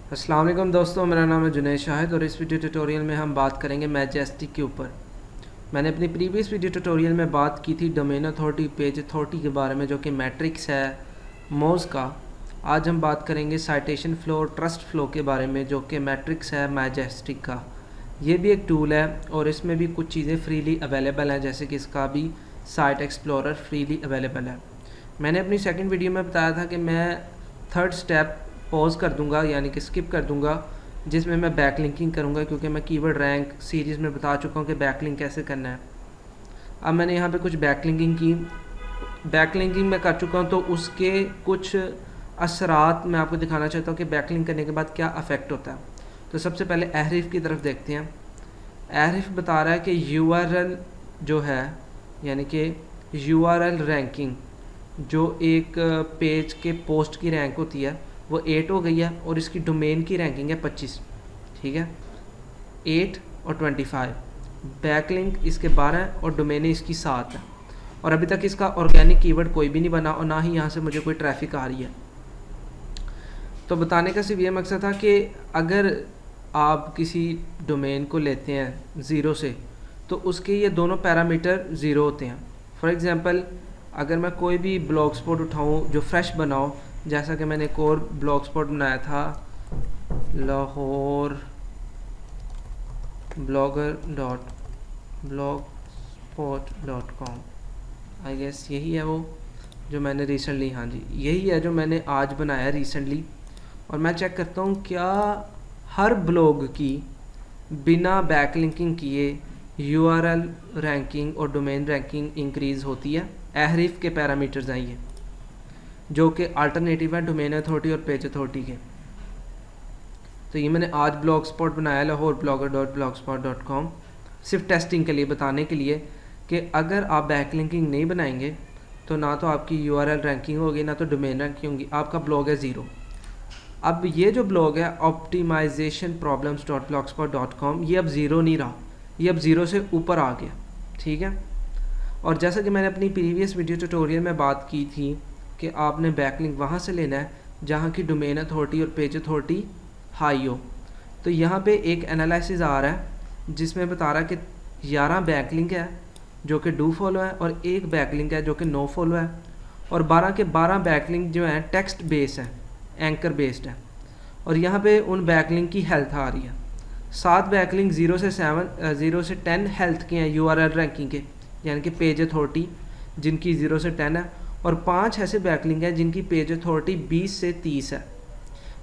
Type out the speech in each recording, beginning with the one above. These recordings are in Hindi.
अस्सलाम वालेकुम दोस्तों, मेरा नाम है जुनैद शाहिद और इस वीडियो ट्यूटोरियल में हम बात करेंगे मैजेस्टिक के ऊपर। मैंने अपनी प्रीवियस वीडियो ट्यूटोरियल में बात की थी डोमेन अथॉरिटी, पेज अथॉरिटी के बारे में, जो कि मैट्रिक्स है मोज का। आज हम बात करेंगे साइटेशन फ़्लो और ट्रस्ट फ़्लो के बारे में, जो कि मैट्रिक्स है मैजेस्टिक का। ये भी एक टूल है और इसमें भी कुछ चीज़ें फ्रीली अवेलेबल हैं, जैसे कि इसका भी साइट एक्सप्लोरर फ्रीली अवेलेबल है। मैंने अपनी सेकंड वीडियो में बताया था कि मैं थर्ड स्टेप पॉज कर दूंगा, यानी कि स्किप कर दूंगा, जिसमें मैं बैकलिंकिंग करूंगा, क्योंकि मैं कीवर्ड रैंक सीरीज़ में बता चुका हूं कि बैकलिंक कैसे करना है। अब मैंने यहाँ पे कुछ बैकलिंकिंग की, बैकलिंकिंग मैं कर चुका हूँ, तो उसके कुछ असरात मैं आपको दिखाना चाहता हूँ कि बैकलिंक करने के बाद क्या अफेक्ट होता है। तो सबसे पहले एहरिफ की तरफ देखते हैं। एहरिफ बता रहा है कि URL जो है, यानी कि URL रैंकिंग, जो एक पेज के पोस्ट की रैंक होती है वो 8 हो गई है और इसकी डोमेन की रैंकिंग है 25। ठीक है, 8 और 25। बैकलिंक इसके 12 और डोमेन इसकी 7 है, और अभी तक इसका ऑर्गेनिक कीवर्ड कोई भी नहीं बना और ना ही यहाँ से मुझे कोई ट्रैफिक आ रही है। तो बताने का सिर्फ ये मकसद था कि अगर आप किसी डोमेन को लेते हैं ज़ीरो से, तो उसके ये दोनों पैरामीटर ज़ीरो होते हैं। फॉर एग्ज़ाम्पल, अगर मैं कोई भी ब्लॉग स्पॉट उठाऊँ जो फ्रेश बनाओ, जैसा कि मैंने एक और ब्लॉग स्पॉट बनाया था, Lahore blogger blogspot.com, I guess यही है वो जो मैंने रिसेंटली, हाँ जी यही है जो मैंने आज बनाया रिसेंटली। और मैं चेक करता हूँ क्या हर ब्लॉग की बिना बैकलिंकिंग किए URL रैंकिंग और डोमेन रैंकिंग इंक्रीज़ होती है। एहरिफ के पैरामीटर्स हैं ये, जो कि अल्टरनेटिव है डोमेन अथॉरिटी और पेज अथॉरिटी के। तो ये मैंने आज ब्लॉग स्पॉट बनाया, लाहौर blogger.blogspot.com, सिर्फ टेस्टिंग के लिए, बताने के लिए कि अगर आप बैकलिंकिंग नहीं बनाएंगे तो ना तो आपकी URL रैंकिंग होगी, ना तो डोमेन रैंकिंग होगी, आपका ब्लॉग है ज़ीरो। अब ये जो ब्लॉग है optimizationproblems.blogspot.com, ये अब ज़ीरो नहीं रहा, ये अब ज़ीरो से ऊपर आ गया। ठीक है, और जैसा कि मैंने अपनी प्रीवियस वीडियो ट्यूटोरियल में बात की थी कि आपने बैकलिंक वहाँ से लेना है जहाँ की डोमेन अथॉरिटी और पेज अथॉरिटी हाई हो। तो यहाँ पे एक एनालिसिस आ रहा है जिसमें बता रहा है कि 11 बैकलिंक है जो कि डू फॉलो है, और एक बैकलिंक है जो कि नो फॉलो है, और 12 के 12 बैकलिंक जो है टेक्स्ट बेस है, एंकर बेस्ड है। और यहाँ पे उन बैकलिंक की हेल्थ आ रही है। 7 बैकलिंक 0 से 10 हेल्थ के हैं URL रैंकिंग के, यानी कि पेज अथॉरिटी, जिनकी 0 से 10 है, और 5 ऐसे बैकलिंक हैं जिनकी पेज अथॉरिटी 20 से 30 है।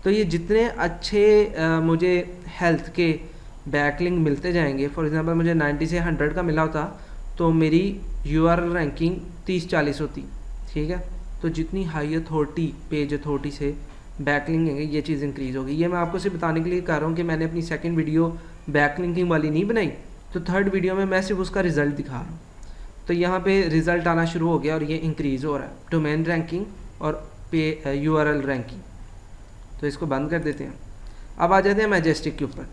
तो ये जितने अच्छे मुझे हेल्थ के बैकलिंक मिलते जाएंगे, फॉर एग्जांपल मुझे 90 से 100 का मिला होता तो मेरी URL रैंकिंग 30-40 होती। ठीक है, तो जितनी हाई अथॉरिटी पेज अथॉरिटी से बैकलिंक है ये चीज़ इंक्रीज़ होगी। ये मैं आपको सिर्फ बताने के लिए कह रहा हूँ कि मैंने अपनी सेकंड वीडियो बैकलिंकिंग वाली नहीं बनाई, तो थर्ड वीडियो में मैं सिर्फ उसका रिज़ल्ट दिखा रहा हूँ। तो यहाँ पे रिज़ल्ट आना शुरू हो गया और ये इंक्रीज़ हो रहा है, डोमेन रैंकिंग और URL रैंकिंग। तो इसको बंद कर देते हैं। अब आ जाते हैं मैजेस्टिक के ऊपर।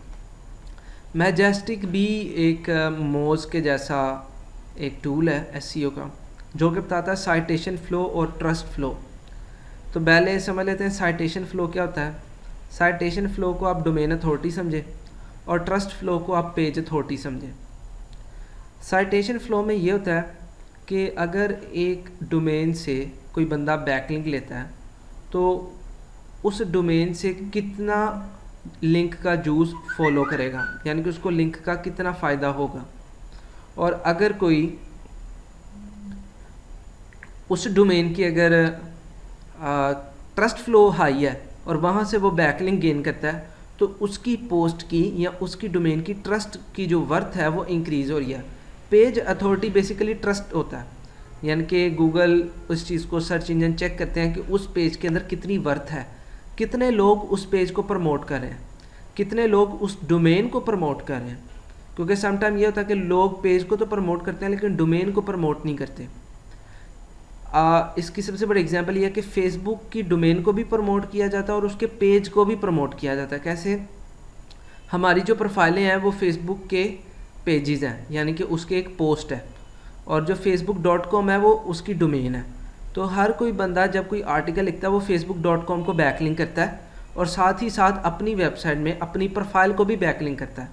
मैजेस्टिक भी एक मोज के जैसा एक टूल है SEO का, जो कि बताता है साइटेशन फ़्लो और ट्रस्ट फ़्लो। तो पहले समझ लेते हैं साइटेशन फ़्लो क्या होता है। साइटेशन फ़्लो को आप डोमेन अथॉरिटी समझें और ट्रस्ट फ़्लो को आप पेज अथॉरिटी समझें। साइटेशन फ़्लो में ये होता है कि अगर एक डोमेन से कोई बंदा बैकलिंक लेता है तो उस डोमेन से कितना लिंक का जूस फॉलो करेगा, यानी कि उसको लिंक का कितना फ़ायदा होगा। और अगर कोई उस डोमेन की अगर ट्रस्ट फ़्लो हाई है और वहाँ से वो बैकलिंक गेन करता है, तो उसकी पोस्ट की या उसकी डोमेन की ट्रस्ट की जो वर्थ है वो इंक्रीज़ हो रही है। पेज अथॉरिटी बेसिकली ट्रस्ट होता है, यानी कि गूगल उस चीज़ को, सर्च इंजन चेक करते हैं कि उस पेज के अंदर कितनी वर्थ है, कितने लोग उस पेज को प्रमोट कर रहे हैं, कितने लोग उस डोमेन को प्रमोट कर रहे हैं। क्योंकि समटाइम ये होता है कि लोग पेज को तो प्रमोट करते हैं लेकिन डोमेन को प्रमोट नहीं करते। इसकी सबसे बड़ी एग्जांपल ये है कि फेसबुक की डोमेन को भी प्रमोट किया जाता है और उसके पेज को भी प्रमोट किया जाता है। कैसे? हमारी जो प्रोफाइलें हैं वो फेसबुक के पेजेस हैं, यानी कि उसके एक पोस्ट है, और जो facebook.com है वो उसकी डोमेन है। तो हर कोई बंदा जब कोई आर्टिकल लिखता है वो facebook.com को बैकलिंक करता है और साथ ही साथ अपनी वेबसाइट में अपनी प्रोफाइल को भी बैकलिंक करता है।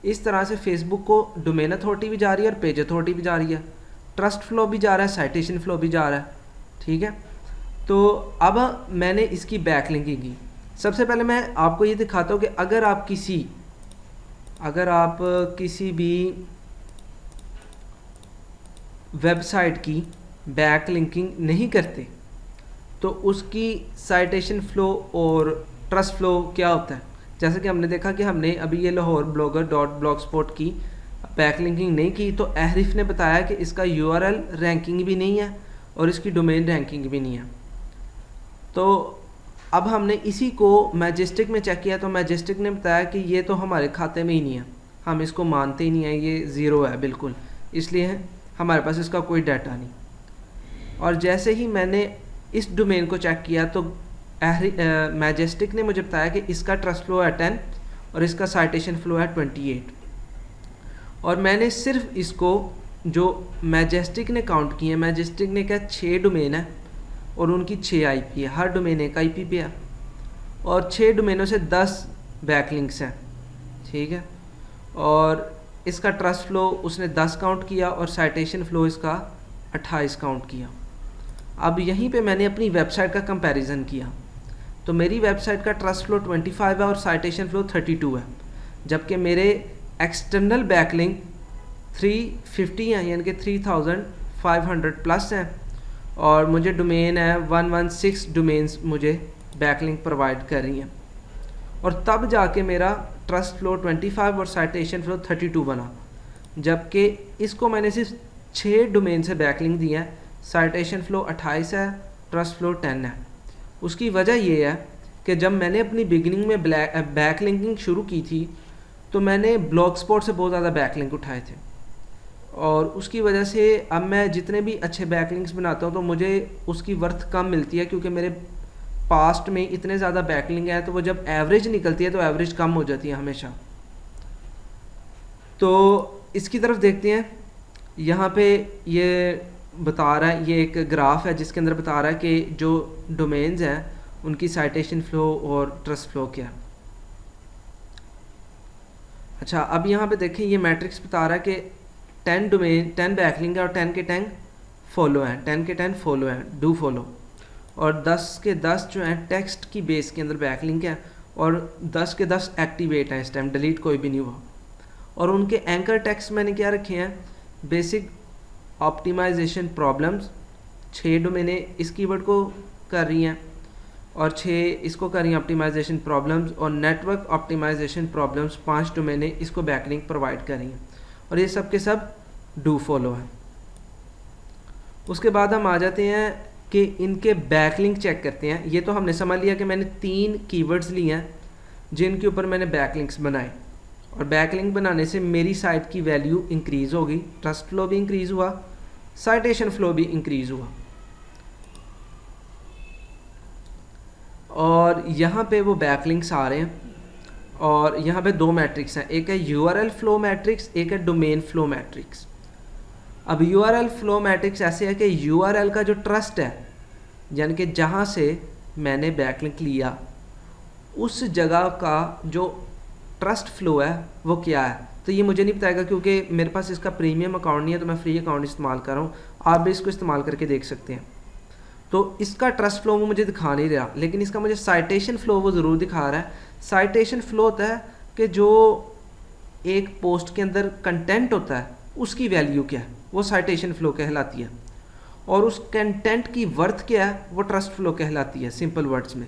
इस तरह से फेसबुक को डोमेन अथॉरिटी भी जा रही है और पेज अथॉरिटी भी जा रही है, ट्रस्ट फ्लो भी जा रहा है, साइटेशन फ्लो भी जा रहा है। ठीक है, तो अब मैंने इसकी बैकलिंकिंग की। सबसे पहले मैं आपको ये दिखाता हूँ कि अगर आप किसी भी वेबसाइट की बैकलिंकिंग नहीं करते तो उसकी साइटेशन फ़्लो और ट्रस्ट फ्लो क्या होता है। जैसे कि हमने देखा कि हमने अभी ये Lahore blogger dot blog spot की बैकलिंकिंग नहीं की, तो अहरिफ ने बताया कि इसका URL रैंकिंग भी नहीं है और इसकी डोमेन रैंकिंग भी नहीं है। तो अब हमने इसी को मैजेस्टिक में चेक किया तो मैजेस्टिक ने बताया कि ये तो हमारे खाते में ही नहीं है, हम इसको मानते ही नहीं है, ये ज़ीरो है बिल्कुल, इसलिए हमारे पास इसका कोई डाटा नहीं। और जैसे ही मैंने इस डोमेन को चेक किया तो मैजेस्टिक ने मुझे बताया कि इसका ट्रस्ट फ्लो है 10 और इसका साइटेशन फ्लो है 28। और मैंने सिर्फ इसको जो मैजेस्टिक ने काउंट किए, मैजेस्टिक ने कहा 6 डोमेन है और उनकी 6 IP है, हर डोमेन एक IP पे है और 6 डोमेनों से 10 बैकलिंक्स हैं। ठीक है, और इसका ट्रस्ट फ्लो उसने 10 काउंट किया और साइटेशन फ्लो इसका 28 काउंट किया। अब यहीं पे मैंने अपनी वेबसाइट का कंपैरिजन किया तो मेरी वेबसाइट का ट्रस्ट फ्लो 25 है और साइटेशन फ्लो 32 है, जबकि मेरे एक्सटर्नल बैकलिंक 350 हैं, यानी कि 3500 प्लस हैं और मुझे डोमेन है 116 डोमेन्स मुझे बैकलिंक प्रोवाइड कर रही हैं। और तब जाके मेरा ट्रस्ट फ्लो 25 और साइटेशन फ्लो 32 बना, जबकि इसको मैंने सिर्फ 6 डोमेन से बैकलिंक दिया है, साइटेशन फ्लो 28 है, ट्रस्ट फ्लो 10 है। उसकी वजह ये है कि जब मैंने अपनी बिगिनिंग में बैकलिंकिंग शुरू की थी तो मैंने ब्लॉग स्पॉट से बहुत ज़्यादा बैकलिंक उठाए थे और उसकी वजह से अब मैं जितने भी अच्छे बैकलिंक्स बनाता हूँ तो मुझे उसकी वर्थ कम मिलती है, क्योंकि मेरे पास्ट में इतने ज़्यादा बैकलिंक है तो वो जब एवरेज निकलती है तो एवरेज कम हो जाती है हमेशा। तो इसकी तरफ देखते हैं, यहाँ पे ये बता रहा है, ये एक ग्राफ है जिसके अंदर बता रहा है कि जो डोमेन्स हैं उनकी साइटेशन फ़्लो और ट्रस्ट फ्लो क्या है। अच्छा, अब यहाँ पे देखें ये मैट्रिक्स बता रहा है कि 10 डोमेन 10 बैकलिंक है और 10 के 10 फॉलो हैं, 10 के 10 फॉलो हैं, डू फॉलो, और 10 के 10 जो हैं टेक्स्ट की बेस के अंदर बैकलिंक है और 10 के 10 एक्टिवेट हैं, इस टाइम डिलीट कोई भी नहीं हुआ। और उनके एंकर टेक्स्ट मैंने क्या रखे हैं, बेसिक ऑप्टिमाइजेशन प्रॉब्लम्स, 6 डोमेने इस कीवर्ड को कर रही हैं और 6 इसको कर रही हैं ऑप्टिमाइजेशन प्रॉब्लम्स, और नेटवर्क ऑप्टिमाइजेशन प्रॉब्लम्स 5 डोमेने इसको बैकलिंक प्रोवाइड कर रही हैं और ये सब के सब डू फॉलो है। उसके बाद हम आ जाते हैं कि इनके बैकलिंक चेक करते हैं। ये तो हमने समझ लिया कि मैंने 3 कीवर्ड्स लिए हैं जिनके ऊपर मैंने बैकलिंक्स बनाए और बैकलिंक बनाने से मेरी साइट की वैल्यू इंक्रीज़ होगी, ट्रस्ट फ्लो भी इंक्रीज़ हुआ, साइटेशन फ्लो भी इंक्रीज़ हुआ। और यहाँ पे वो बैकलिंक्स आ रहे हैं और यहाँ पे 2 मैट्रिक्स हैं, एक है URL फ्लो मैट्रिक्स, एक है डोमेन फ्लो मैट्रिक्स। अब URL फ्लो मैट्रिक्स ऐसे है कि URL का जो ट्रस्ट है, यानी कि जहाँ से मैंने बैकलिंक लिया उस जगह का जो ट्रस्ट फ्लो है वो क्या है, तो ये मुझे नहीं बताएगा क्योंकि मेरे पास इसका प्रीमियम अकाउंट नहीं है, तो मैं फ्री अकाउंट इस्तेमाल कर रहा हूँ। आप भी इसको इस्तेमाल करके देख सकते हैं। तो इसका ट्रस्ट फ्लो वो मुझे दिखा नहीं रहा, लेकिन इसका मुझे साइटेशन फ्लो वो ज़रूर दिखा रहा है। साइटेशन फ्लो होता है कि जो एक पोस्ट के अंदर कंटेंट होता है उसकी वैल्यू क्या है, वो साइटेशन फ्लो कहलाती है, और उस कंटेंट की वर्थ क्या है वो ट्रस्ट फ्लो कहलाती है, सिंपल वर्ड्स में।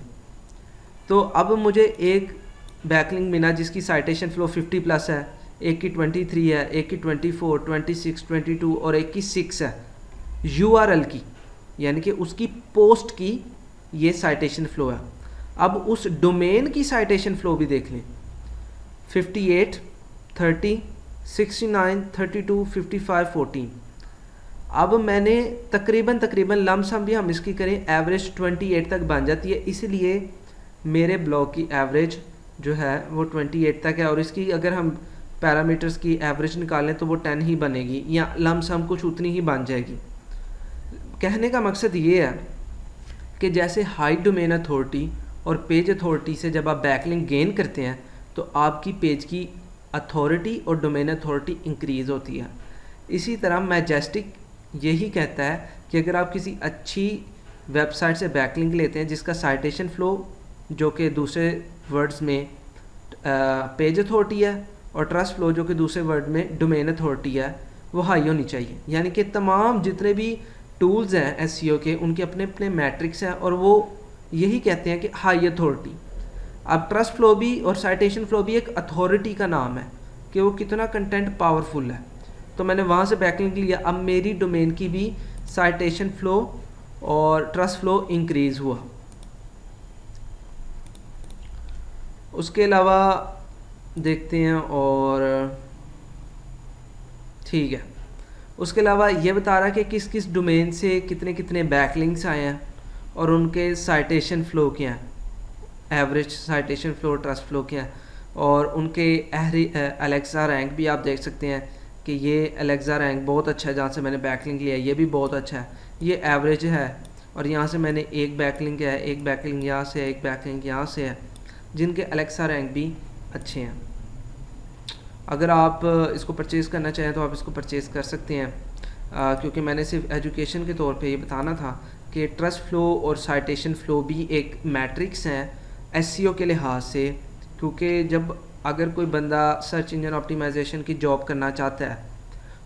तो अब मुझे एक बैकलिंक मिला जिसकी साइटेशन फ्लो 50 प्लस है, एक की 23 है, एक की 24, 26, 22 और एक की 6 है URL की, यानी कि उसकी पोस्ट की ये साइटेशन फ्लो है। अब उस डोमेन की साइटेशन फ्लो भी देख लें, 58, 30, 69, 32, 55, 14। अब मैंने तकरीबन लमसम भी हम इसकी करें एवरेज 28 तक बन जाती है, इसलिए मेरे ब्लॉग की एवरेज जो है वो 28 तक है, और इसकी अगर हम पैरामीटर्स की एवरेज निकालें तो वो 10 ही बनेगी या लमसम कुछ उतनी ही बन जाएगी। कहने का मकसद ये है कि जैसे हाई डोमेन अथॉरिटी और पेज अथॉरिटी से जब आप बैकलिंक गेन करते हैं तो आपकी पेज की अथॉरिटी और डोमेन अथॉरिटी इंक्रीज़ होती है। इसी तरह मैजेस्टिक यही कहता है कि अगर आप किसी अच्छी वेबसाइट से बैकलिंक लेते हैं जिसका साइटेशन फ़्लो जो कि दूसरे वर्ड्स में पेज अथॉरिटी है और ट्रस्ट फ्लो जो कि दूसरे वर्ड में डोमेन अथॉरिटी है, वो हाई होनी चाहिए। यानी कि तमाम जितने भी टूल्स हैं एसईओ के उनके अपने अपने मैट्रिक्स हैं और वो यही कहते हैं कि हाई अथॉरिटी। अब ट्रस्ट फ्लो भी और साइटेशन फ्लो भी एक अथॉरिटी का नाम है कि वो कितना कंटेंट पावरफुल है। तो मैंने वहाँ से बैकलिंक लिया, अब मेरी डोमेन की भी साइटेशन फ्लो और ट्रस्ट फ्लो इंक्रीज़ हुआ। उसके अलावा देखते हैं और ठीक है, उसके अलावा ये बता रहा है कि किस किस डोमेन से कितने कितने बैकलिंक्स आए हैं और उनके साइटेशन फ़्लो क्या हैं, average citation flow, trust flow क्या है, और उनके एलेक्सा रैंक भी आप देख सकते हैं कि ये एलेक्सा रैंक बहुत अच्छा है जहाँ से मैंने बैकलिंक लिया है, ये भी बहुत अच्छा है, ये एवरेज है। और यहाँ से मैंने एक बैकलिंक है, एक बैकलिंक यहाँ से है, एक बैकलिंक यहाँ से है, जिनके एलेक्सा रैंक भी अच्छे हैं। अगर आप इसको परचेज़ करना चाहें तो आप इसको परचेज़ कर सकते हैं, क्योंकि मैंने सिर्फ एजुकेशन के तौर पे ये बताना था कि ट्रस्ट फ़्लो और साइटेशन फ़्लो भी एक मैट्रिक्स हैं एसईओ के लिहाज से। क्योंकि जब अगर कोई बंदा सर्च इंजन ऑप्टिमाइजेशन की जॉब करना चाहता है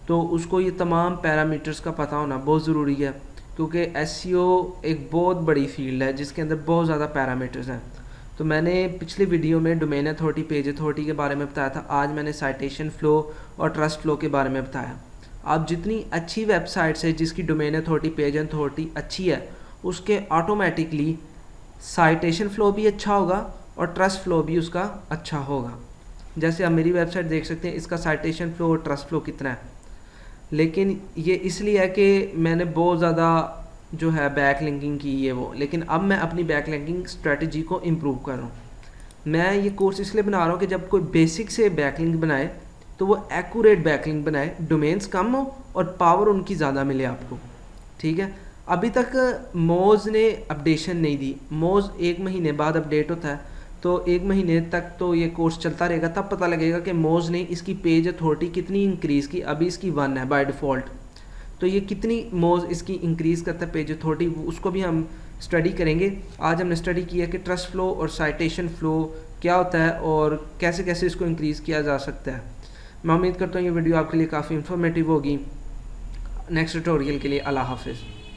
तो उसको ये तमाम पैरामीटर्स का पता होना बहुत ज़रूरी है, क्योंकि एसईओ एक बहुत बड़ी फील्ड है जिसके अंदर बहुत ज़्यादा पैरामीटर्स हैं। तो मैंने पिछले वीडियो में डोमेन अथॉरिटी, पेज अथॉरिटी के बारे में बताया था, आज मैंने साइटेशन फ़्लो और ट्रस्ट फ़्लो के बारे में बताया। आप जितनी अच्छी वेबसाइट्स है जिसकी डोमेन अथॉरिटी, पेज अथॉरिटी अच्छी है, उसके ऑटोमेटिकली साइटेशन फ़्लो भी अच्छा होगा और ट्रस्ट फ़्लो भी उसका अच्छा होगा। जैसे आप मेरी वेबसाइट देख सकते हैं, इसका साइटेशन फ़्लो और ट्रस्ट फ़्लो कितना है, लेकिन ये इसलिए है कि मैंने बहुत ज़्यादा जो है बैक लिंकिंग की है वो, लेकिन अब मैं अपनी बैक लिंकिंग स्ट्रेटजी को इम्प्रूव कर रहा हूँ। मैं ये कोर्स इसलिए बना रहा हूँ कि जब कोई बेसिक से बैकलिंक बनाए तो वो एक्यूरेट बैकलिंक बनाए, डोमेन्स कम हो और पावर उनकी ज़्यादा मिले आपको। ठीक है, अभी तक मोज़ ने अपडेशन नहीं दी। मोज़ 1 महीने बाद अपडेट होता है, तो 1 महीने तक तो ये कोर्स चलता रहेगा, तब पता लगेगा कि मोज़ ने इसकी पेज अथॉरिटी कितनी इंक्रीज़ की। अभी इसकी 1 है बाय डिफ़ॉल्ट, तो ये कितनी मोज़ इसकी इंक्रीज़ करता है पेज अथॉरिटी, उसको भी हम स्टडी करेंगे। आज हमने स्टडी किया कि ट्रस्ट फ़्लो और साइटेशन फ़्लो क्या होता है और कैसे कैसे इसको इंक्रीज़ किया जा सकता है। मैं उम्मीद करता हूँ ये वीडियो आपके लिए काफ़ी इन्फॉर्मेटिव होगी। नेक्स्ट ट्यूटोरियल के लिए अल्लाह हाफ़िज़।